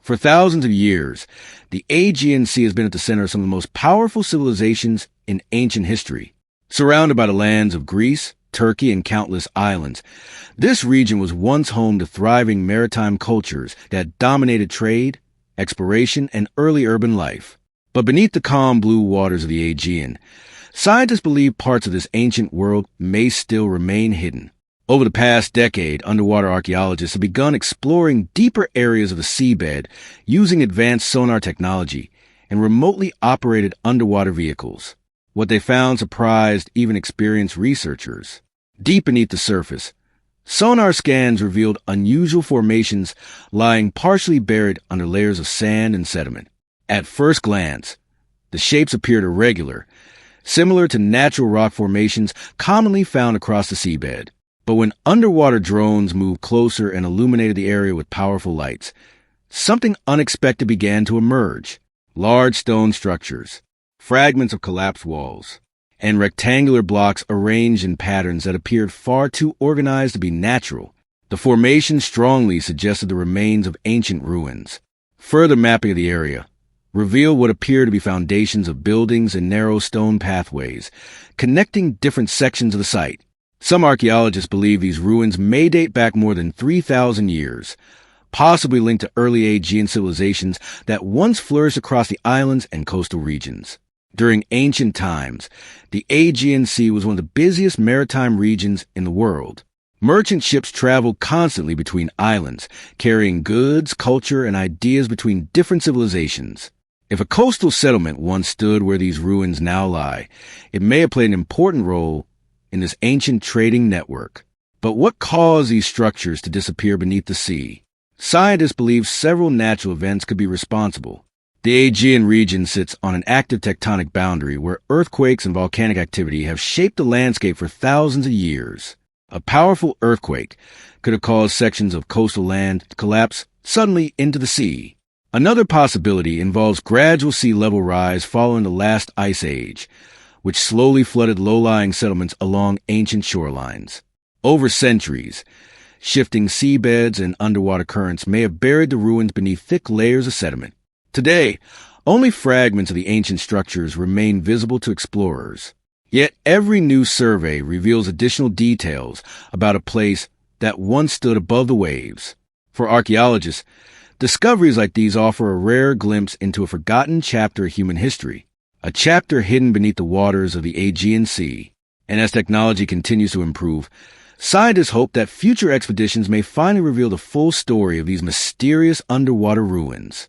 For thousands of years, the Aegean Sea has been at the center of some of the most powerful civilizations in ancient history. Surrounded by the lands of Greece, Turkey, and countless islands, this region was once home to thriving maritime cultures that dominated trade, exploration, and early urban life. But beneath the calm blue waters of the Aegean, scientists believe parts of this ancient world may still remain hidden. Over the past decade, underwater archaeologists have begun exploring deeper areas of the seabed using advanced sonar technology and remotely operated underwater vehicles. What they found surprised even experienced researchers. Deep beneath the surface, sonar scans revealed unusual formations lying partially buried under layers of sand and sediment. At first glance, the shapes appeared irregular, similar to natural rock formations commonly found across the seabed. But when underwater drones moved closer and illuminated the area with powerful lights, something unexpected began to emerge. Large stone structures, fragments of collapsed walls, and rectangular blocks arranged in patterns that appeared far too organized to be natural. The formation strongly suggested the remains of ancient ruins. Further mapping of the area revealed what appeared to be foundations of buildings and narrow stone pathways, connecting different sections of the site. Some archaeologists believe these ruins may date back more than 3,000 years, possibly linked to early Aegean civilizations that once flourished across the islands and coastal regions. During ancient times, the Aegean Sea was one of the busiest maritime regions in the world. Merchant ships traveled constantly between islands, carrying goods, culture, and ideas between different civilizations. If a coastal settlement once stood where these ruins now lie, it may have played an important role in this ancient trading network. But what caused these structures to disappear beneath the sea? Scientists believe several natural events could be responsible. The Aegean region sits on an active tectonic boundary where earthquakes and volcanic activity have shaped the landscape for thousands of years. A powerful earthquake could have caused sections of coastal land to collapse suddenly into the sea. Another possibility involves gradual sea level rise following the last ice age, which slowly flooded low-lying settlements along ancient shorelines. Over centuries, shifting seabeds and underwater currents may have buried the ruins beneath thick layers of sediment. Today, only fragments of the ancient structures remain visible to explorers. Yet every new survey reveals additional details about a place that once stood above the waves. For archaeologists, discoveries like these offer a rare glimpse into a forgotten chapter of human history, a chapter hidden beneath the waters of the Aegean Sea. And as technology continues to improve, scientists hope that future expeditions may finally reveal the full story of these mysterious underwater ruins.